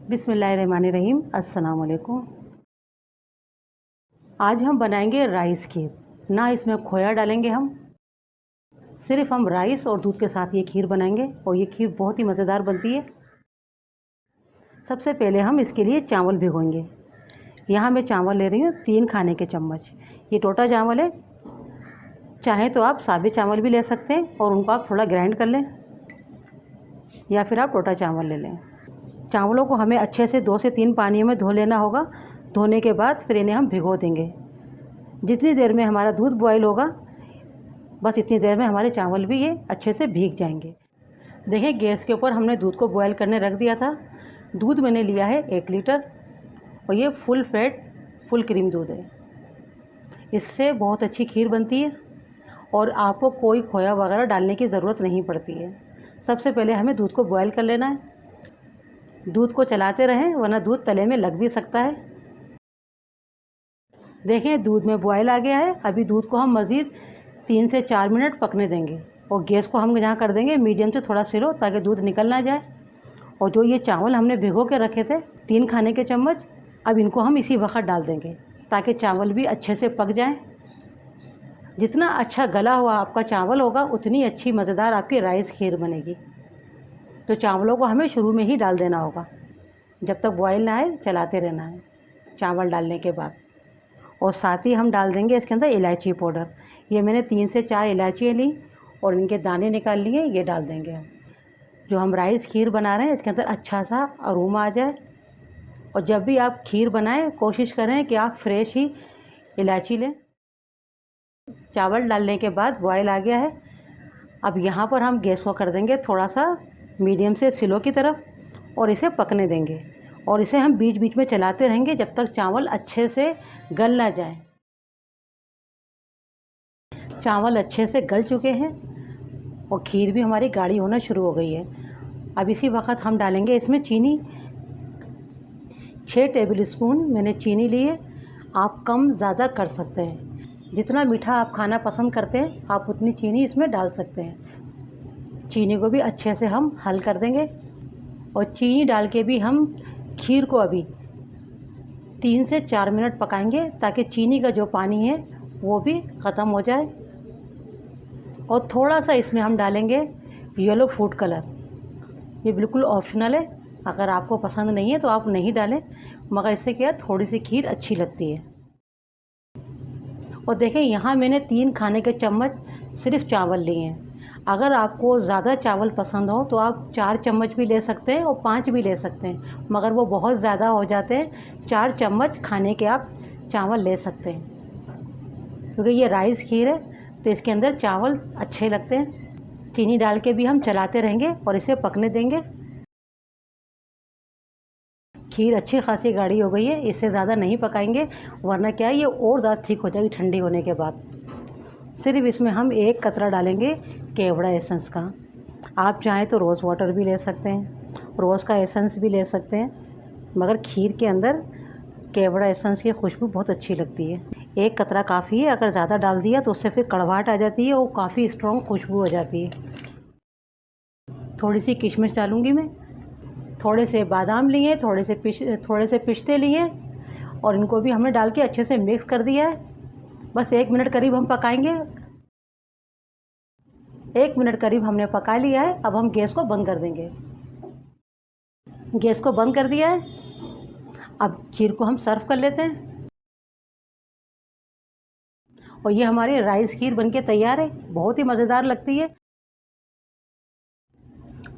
बिस्मिल्लाहिर्रहमानिर्रहीम। अस्सलाम वालेकुम। आज हम बनाएंगे राइस खीर। ना इसमें खोया डालेंगे हम, सिर्फ हम राइस और दूध के साथ ये खीर बनाएंगे और ये खीर बहुत ही मज़ेदार बनती है। सबसे पहले हम इसके लिए चावल भिगोएंगे। यहाँ मैं चावल ले रही हूँ 3 खाने के चम्मच। ये टोटा चावल है। चाहे तो आप साबुत चावल भी ले सकते हैं और उनको आप थोड़ा ग्राइंड कर लें, या फिर आप टोटा चावल ले लें। चावलों को हमें अच्छे से 2 से 3 पानियों में धो लेना होगा। धोने के बाद फिर इन्हें हम भिगो देंगे। जितनी देर में हमारा दूध बॉयल होगा, बस इतनी देर में हमारे चावल भी ये अच्छे से भीग जाएंगे। देखिए, गैस के ऊपर हमने दूध को बॉयल करने रख दिया था। दूध मैंने लिया है 1 लीटर और ये फुल फैट फुल क्रीम दूध है। इससे बहुत अच्छी खीर बनती है और आपको कोई खोया वगैरह डालने की ज़रूरत नहीं पड़ती है। सबसे पहले हमें दूध को बॉयल कर लेना है। दूध को चलाते रहें, वरना दूध तले में लग भी सकता है। देखें, दूध में बॉयल आ गया है। अभी दूध को हम मज़ीद 3 से 4 मिनट पकने देंगे और गैस को हम यहाँ कर देंगे मीडियम से थोड़ा स्लो, ताकि दूध निकल ना जाए। और जो ये चावल हमने भिगो के रखे थे 3 खाने के चम्मच, अब इनको हम इसी वक्त डाल देंगे ताकि चावल भी अच्छे से पक जाएं। जितना अच्छा गला हुआ आपका चावल होगा, उतनी अच्छी मज़ेदार आपकी राइस खीर बनेगी। तो चावलों को हमें शुरू में ही डाल देना होगा। जब तक बॉयल ना आए चलाते रहना है चावल डालने के बाद। और साथ ही हम डाल देंगे इसके अंदर इलायची पाउडर। ये मैंने 3 से 4 इलायचियाँ ली और इनके दाने निकाल लिए, ये डाल देंगे हम। जो हम राइस खीर बना रहे हैं, इसके अंदर अच्छा सा अरोमा आ जाए। और जब भी आप खीर बनाएं, कोशिश करें कि आप फ्रेश ही इलायची लें। चावल डालने के बाद बॉयल आ गया है। अब यहाँ पर हम गैस को कर देंगे थोड़ा सा मीडियम से स्लो की तरफ और इसे पकने देंगे। और इसे हम बीच बीच में चलाते रहेंगे जब तक चावल अच्छे से गल ना जाए। चावल अच्छे से गल चुके हैं और खीर भी हमारी गाढ़ी होना शुरू हो गई है। अब इसी वक्त हम डालेंगे इसमें चीनी। 6 टेबल स्पून मैंने चीनी ली है। आप कम ज़्यादा कर सकते हैं। जितना मीठा आप खाना पसंद करते हैं, आप उतनी चीनी इसमें डाल सकते हैं। चीनी को भी अच्छे से हम हल कर देंगे। और चीनी डाल के भी हम खीर को अभी 3 से 4 मिनट पकाएंगे, ताकि चीनी का जो पानी है वो भी ख़त्म हो जाए। और थोड़ा सा इसमें हम डालेंगे येलो फूड कलर। ये बिल्कुल ऑप्शनल है, अगर आपको पसंद नहीं है तो आप नहीं डालें, मगर इससे क्या थोड़ी सी खीर अच्छी लगती है। और देखें, यहाँ मैंने 3 खाने के चम्मच सिर्फ चावल लिए हैं। अगर आपको ज़्यादा चावल पसंद हो तो आप 4 चम्मच भी ले सकते हैं और 5 भी ले सकते हैं, मगर वो बहुत ज़्यादा हो जाते हैं। 4 चम्मच खाने के आप चावल ले सकते हैं, क्योंकि ये राइस खीर है तो इसके अंदर चावल अच्छे लगते हैं। चीनी डाल के भी हम चलाते रहेंगे और इसे पकने देंगे। खीर अच्छी खासी गाढ़ी हो गई है, इससे ज़्यादा नहीं पकाएंगे, वरना क्या है ये और ज़्यादा थिक हो जाएगी ठंडी होने के बाद। सिर्फ इसमें हम 1 कतरा डालेंगे केवड़ा एसेंस का। आप चाहें तो रोज़ वाटर भी ले सकते हैं, रोज़ का एसेंस भी ले सकते हैं, मगर खीर के अंदर केवड़ा एसेंस की खुशबू बहुत अच्छी लगती है। 1 कतरा काफ़ी है। अगर ज़्यादा डाल दिया तो उससे फिर कड़वाहट आ जाती है और काफ़ी स्ट्रॉन्ग खुशबू हो जाती है। थोड़ी सी किशमिश डालूँगी मैं। थोड़े से बादाम लिए, थोड़े से पिस्ते लिए और इनको भी हमने डाल के अच्छे से मिक्स कर दिया है। बस 1 मिनट करीब हम पकाएंगे। 1 मिनट करीब हमने पका लिया है। अब हम गैस को बंद कर देंगे। गैस को बंद कर दिया है। अब खीर को हम सर्व कर लेते हैं। और ये हमारी राइस खीर बनके तैयार है। बहुत ही मज़ेदार लगती है।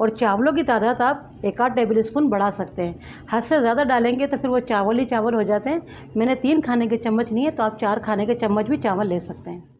और चावलों की तादाद आप 1 आध टेबल स्पून बढ़ा सकते हैं। हद से ज़्यादा डालेंगे तो फिर वो चावल ही चावल हो जाते हैं। मैंने 3 खाने के चम्मच लिए, तो आप 4 खाने के चम्मच भी चावल ले सकते हैं।